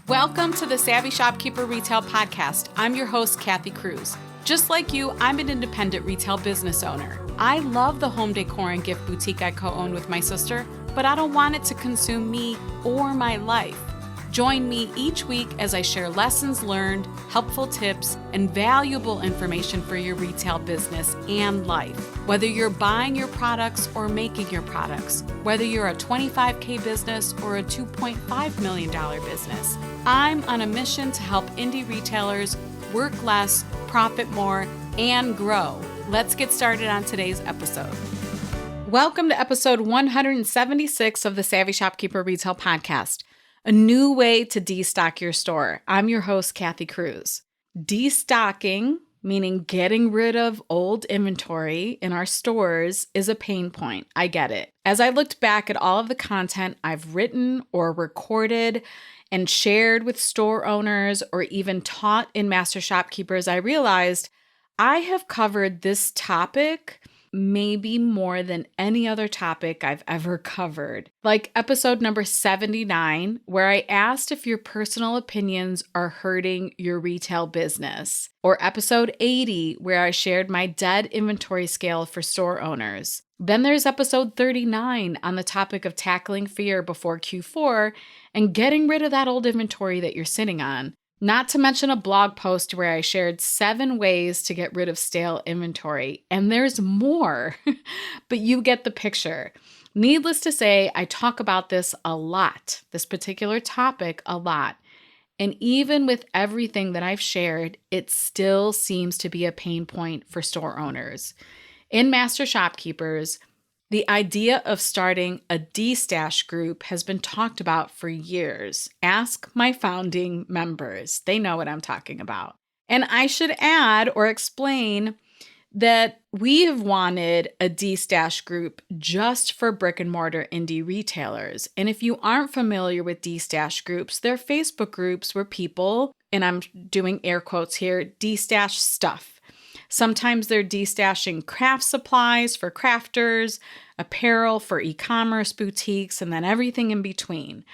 Welcome to the Savvy Shopkeeper Retail Podcast. I'm your host, Kathy Cruz. Just like you, I'm an independent retail business owner. I love the home decor and gift boutique I co-own with my sister, but I don't want it to consume me or my life. Join me each week as I share lessons learned, helpful tips, and valuable information for your retail business and life. Whether you're buying your products or making your products, whether you're a $25K business or a $2.5 million business, I'm on a mission to help indie retailers work less, profit more, and grow. Let's get started on today's episode. Welcome to episode 176 of the Savvy Shopkeeper Retail Podcast. A new way to destock your store. I'm your host, Kathy Cruz. Destocking, meaning getting rid of old inventory in our stores, is a pain point. I get it. As I looked back at all of the content I've written or recorded and shared with store owners or even taught in Master Shopkeepers, I realized I have covered this topic maybe more than any other topic I've ever covered. Like episode number 79, where I asked if your personal opinions are hurting your retail business. Or episode 80, where I shared my dead inventory scale for store owners. Then there's episode 39 on the topic of tackling fear before Q4 and getting rid of that old inventory that you're sitting on. Not to mention a blog post where I shared 7 ways to get rid of stale inventory. And there's more, but you get the picture. Needless to say, I talk about this a lot, this particular topic a lot. And even with everything that I've shared, it still seems to be a pain point for store owners. In Master Shopkeepers, the idea of starting a Destash Group has been talked about for years. Ask my founding members. They know what I'm talking about. And I should add or explain that we have wanted a Destash Group just for brick and mortar indie retailers. And if you aren't familiar with Destash Groups, they're Facebook groups where people, and I'm doing air quotes here, destash stuff. Sometimes they're destashing craft supplies for crafters, apparel for e-commerce boutiques, and then everything in between.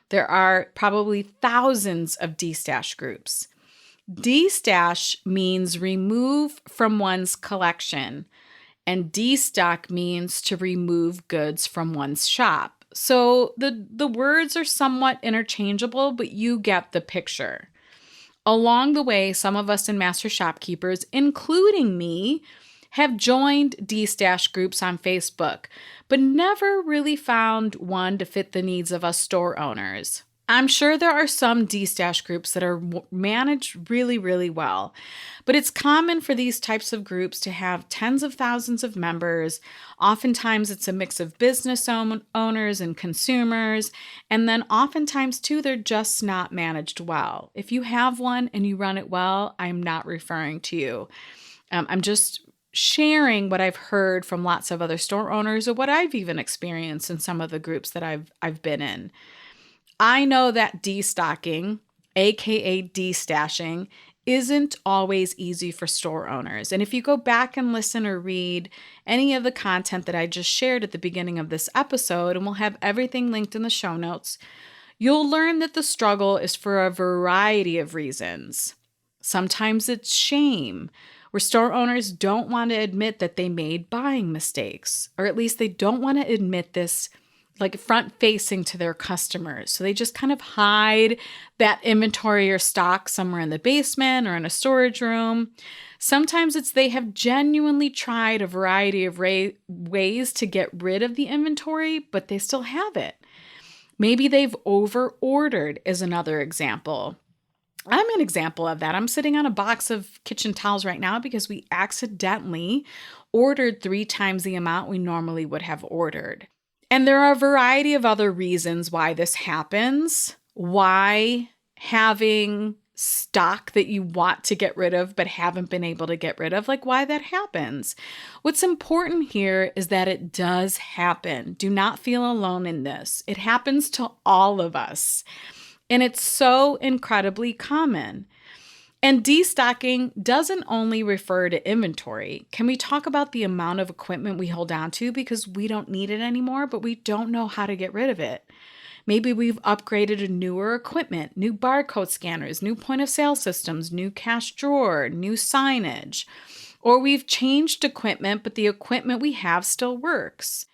There are probably thousands of destash groups. Destash means remove from one's collection, and destock means to remove goods from one's shop. So the words are somewhat interchangeable, but you get the picture. Along the way, some of us in Master Shopkeepers, including me, have joined Destash groups on Facebook, but never really found one to fit the needs of us store owners. I'm sure there are some Destash groups that are managed really, really well, but it's common for these types of groups to have tens of thousands of members. Oftentimes it's a mix of business owners and consumers, and then oftentimes too, they're just not managed well. If you have one and you run it well, I'm not referring to you. I'm just sharing what I've heard from lots of other store owners or what I've even experienced in some of the groups that I've been in. I know that destocking, aka destashing, isn't always easy for store owners. And if you go back and listen or read any of the content that I just shared at the beginning of this episode, and we'll have everything linked in the show notes, you'll learn that the struggle is for a variety of reasons. Sometimes it's shame, where store owners don't want to admit that they made buying mistakes, or at least they don't want to admit this like front facing to their customers. So they just kind of hide that inventory or stock somewhere in the basement or in a storage room. Sometimes it's they have genuinely tried a variety of ways to get rid of the inventory, but they still have it. Maybe they've over-ordered is another example. I'm an example of that. I'm sitting on a box of kitchen towels right now because we accidentally ordered 3 times the amount we normally would have ordered. And there are a variety of other reasons why this happens, why having stock that you want to get rid of but haven't been able to get rid of, like why that happens. What's important here is that it does happen. Do not feel alone in this. It happens to all of us. And it's so incredibly common. And destocking doesn't only refer to inventory. Can we talk about the amount of equipment we hold on to because we don't need it anymore, but we don't know how to get rid of it? Maybe we've upgraded to newer equipment, new barcode scanners, new point of sale systems, new cash drawer, new signage. Or we've changed equipment, but the equipment we have still works.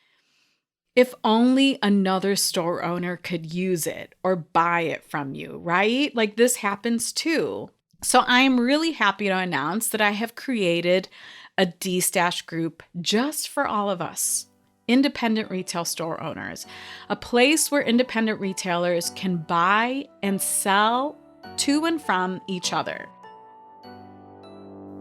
If only another store owner could use it or buy it from you, right? Like this happens too. So I'm really happy to announce that I have created a Destash Group just for all of us, independent retail store owners, a place where independent retailers can buy and sell to and from each other.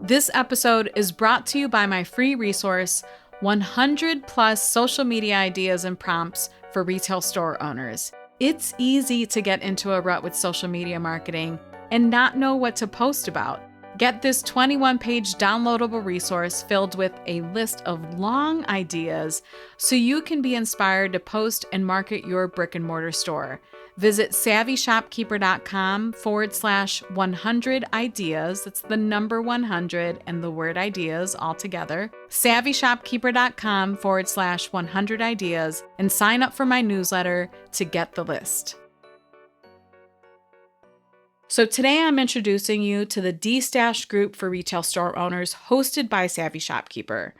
This episode is brought to you by my free resource, 100 plus social media ideas and prompts for retail store owners. It's easy to get into a rut with social media marketing and not know what to post about. Get this 21-page downloadable resource filled with a list of long ideas so you can be inspired to post and market your brick and mortar store. Visit savvyshopkeeper.com/100 ideas. That's the number 100 and the word ideas all together. savvyshopkeeper.com/100 ideas and sign up for my newsletter to get the list. So today I'm introducing you to the Destash Group for retail store owners hosted by Savvy Shopkeeper.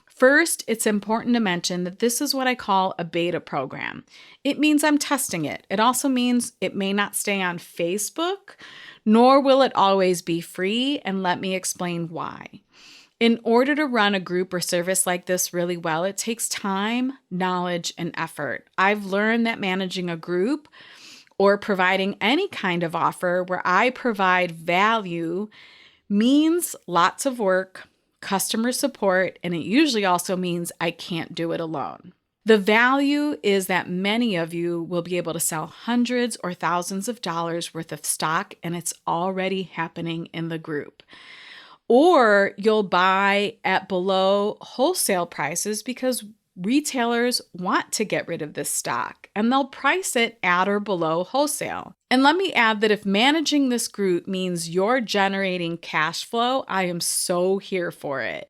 First, it's important to mention that this is what I call a beta program. It means I'm testing it. It also means it may not stay on Facebook, nor will it always be free, and let me explain why. In order to run a group or service like this really well, it takes time, knowledge, and effort. I've learned that managing a group or providing any kind of offer where I provide value means lots of work, customer support, and it usually also means I can't do it alone. The value is that many of you will be able to sell hundreds or thousands of dollars worth of stock, and it's already happening in the group. Or you'll buy at below wholesale prices because retailers want to get rid of this stock and they'll price it at or below wholesale. And let me add that if managing this group means you're generating cash flow, I am so here for it.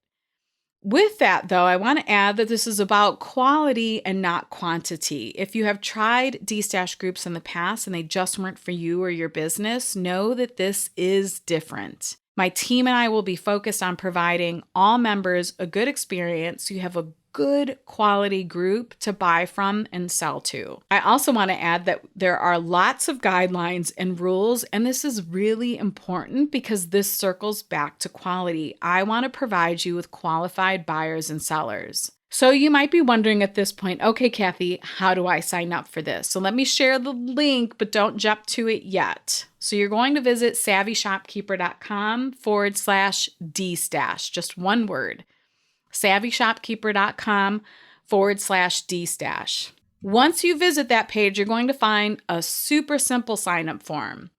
With that, though, I want to add that this is about quality and not quantity. If you have tried Destash groups in the past and they just weren't for you or your business, know that this is different. My team and I will be focused on providing all members a good experience so you have a good quality group to buy from and sell to. I also want to add that there are lots of guidelines and rules, and this is really important because this circles back to quality. I want to provide you with qualified buyers and sellers. So you might be wondering at this point, okay, Kathy, how do I sign up for this? So let me share the link, but don't jump to it yet. So you're going to visit savvyshopkeeper.com/dstash, just one word. savvyshopkeeper.com/dstash. Once you visit that page, you're going to find a super simple sign-up form.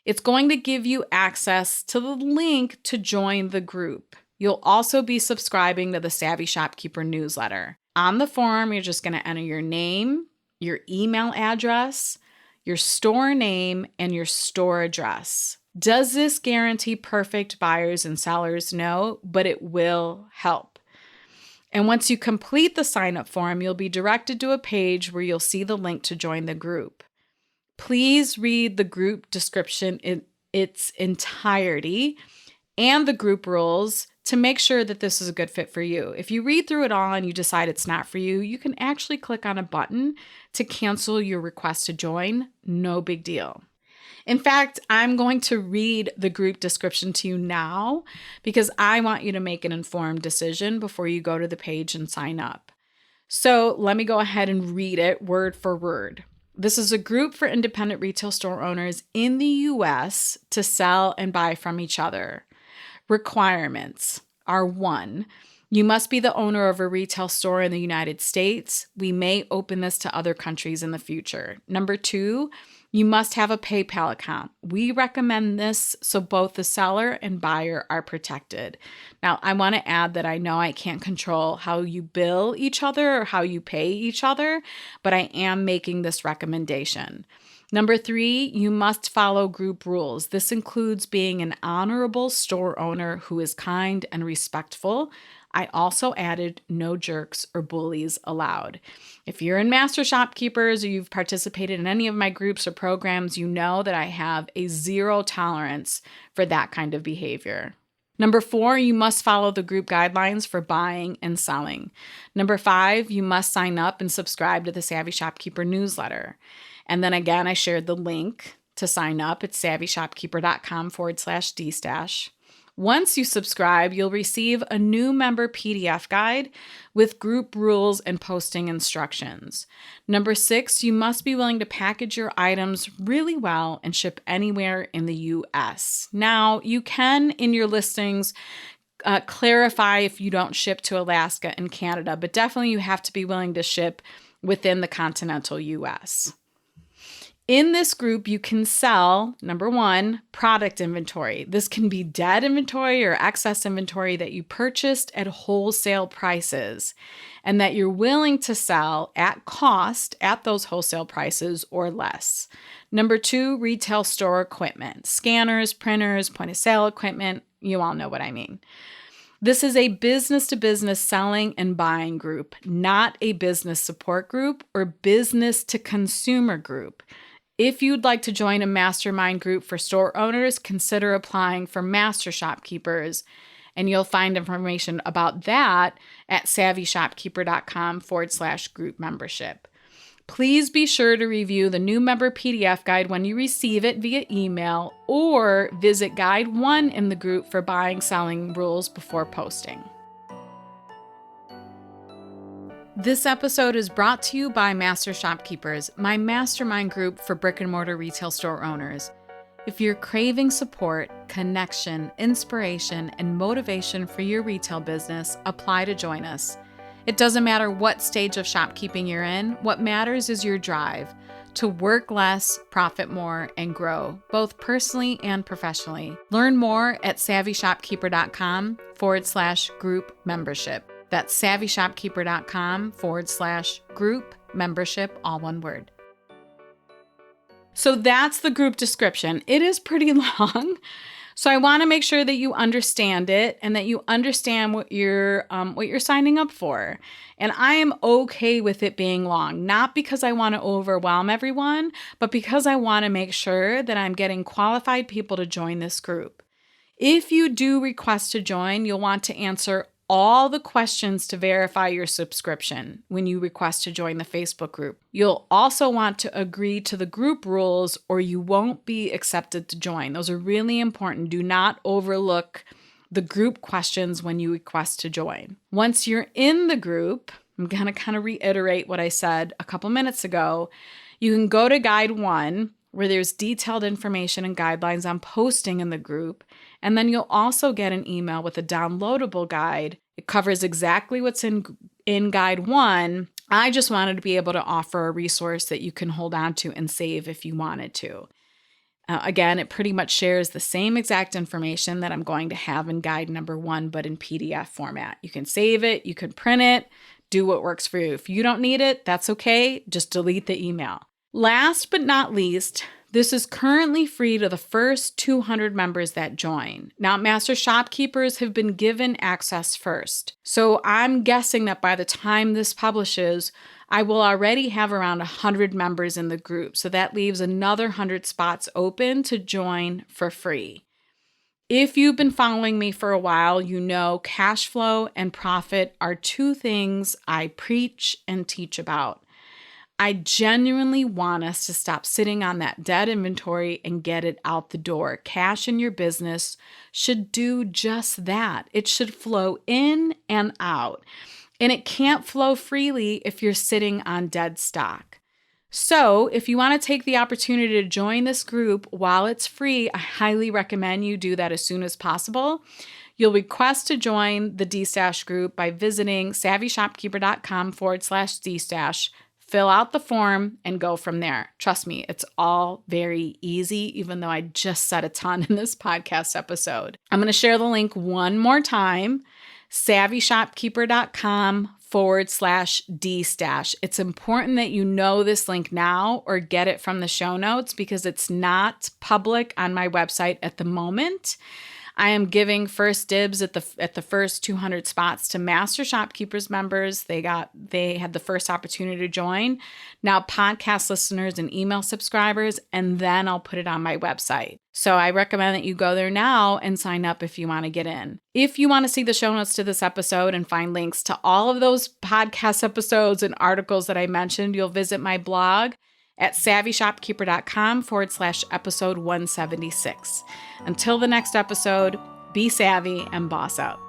It's going to give you access to the link to join the group. You'll also be subscribing to the Savvy Shopkeeper newsletter. On the form, you're just going to enter your name, your email address, your store name, and your store address. Does this guarantee perfect buyers and sellers? No, but it will help. And once you complete the sign-up form, you'll be directed to a page where you'll see the link to join the group. Please read the group description in its entirety and the group rules to make sure that this is a good fit for you. If you read through it all and you decide it's not for you, you can actually click on a button to cancel your request to join. No big deal. In fact, I'm going to read the group description to you now because I want you to make an informed decision before you go to the page and sign up. So let me go ahead and read it word for word. This is a group for independent retail store owners in the U.S. to sell and buy from each other. Requirements are 1, you must be the owner of a retail store in the United States. We may open this to other countries in the future. Number 2, you must have a PayPal account. We recommend this so both the seller and buyer are protected. Now, I want to add that I know I can't control how you bill each other or how you pay each other, but I am making this recommendation. Number 3, you must follow group rules. This includes being an honorable store owner who is kind and respectful. I also added no jerks or bullies allowed. If you're in Master Shopkeepers or you've participated in any of my groups or programs, you know that I have a zero tolerance for that kind of behavior. Number 4, you must follow the group guidelines for buying and selling. Number 5, you must sign up and subscribe to the Savvy Shopkeeper newsletter. And then again, I shared the link to sign up at savvyshopkeeper.com/destash. Once you subscribe, you'll receive a new member PDF guide with group rules and posting instructions. Number 6, you must be willing to package your items really well and ship anywhere in the US. Now, you can, in your listings, clarify if you don't ship to Alaska and Canada, but definitely you have to be willing to ship within the continental US. In this group, you can sell, number 1, product inventory. This can be dead inventory or excess inventory that you purchased at wholesale prices and that you're willing to sell at cost at those wholesale prices or less. Number 2, retail store equipment, scanners, printers, point of sale equipment. You all know what I mean. This is a business-to-business selling and buying group, not a business support group or business-to-consumer group. If you'd like to join a mastermind group for store owners, consider applying for Master Shopkeepers, and you'll find information about that at savvyshopkeeper.com/group membership. Please be sure to review the new member PDF guide when you receive it via email or visit Guide 1 in the group for buying, selling rules before posting. This episode is brought to you by Master Shopkeepers, my mastermind group for brick and mortar retail store owners. If you're craving support, connection, inspiration, and motivation for your retail business, apply to join us. It doesn't matter what stage of shopkeeping you're in, what matters is your drive to work less, profit more, and grow, both personally and professionally. Learn more at savvyshopkeeper.com/group membership. That's savvyshopkeeper.com/group membership, all one word. So that's the group description. It is pretty long. So I want to make sure that you understand it and that you understand what you're signing up for. And I am okay with it being long, not because I want to overwhelm everyone, but because I want to make sure that I'm getting qualified people to join this group. If you do request to join, you'll want to answer all the questions to verify your subscription when you request to join the Facebook group. You'll also want to agree to the group rules or you won't be accepted to join. Those are really important. Do not overlook the group questions when you request to join. Once you're in the group, I'm going to kind of reiterate what I said a couple minutes ago. You can go to Guide 1, where there's detailed information and guidelines on posting in the group. And then you'll also get an email with a downloadable guide. It covers exactly what's in Guide 1. I just wanted to be able to offer a resource that you can hold on to and save if you wanted to. Again, it pretty much shares the same exact information that I'm going to have in Guide number 1, but in PDF format. You can save it, you can print it, do what works for you. If you don't need it, that's okay. Just delete the email. Last but not least, this is currently free to the first 200 members that join. Now, Master Shopkeepers have been given access first. So I'm guessing that by the time this publishes, I will already have around 100 members in the group. So that leaves another 100 spots open to join for free. If you've been following me for a while, you know cash flow and profit are two things I preach and teach about. I genuinely want us to stop sitting on that dead inventory and get it out the door. Cash in your business should do just that. It should flow in and out. And it can't flow freely if you're sitting on dead stock. So if you want to take the opportunity to join this group while it's free, I highly recommend you do that as soon as possible. You'll request to join the Destash Group by visiting savvyshopkeeper.com/Destash. Fill out the form and go from there. Trust me, it's all very easy, even though I just said a ton in this podcast episode. I'm going to share the link one more time, savvyshopkeeper.com/Destash. It's important that you know this link now or get it from the show notes because it's not public on my website at the moment. I am giving first dibs at the first 200 spots to Master Shopkeepers members. They had the first opportunity to join. Now podcast listeners and email subscribers, and then I'll put it on my website. So I recommend that you go there now and sign up if you want to get in. If you want to see the show notes to this episode and find links to all of those podcast episodes and articles that I mentioned, you'll visit my blog at savvyshopkeeper.com/episode 176. Until the next episode, be savvy and boss out.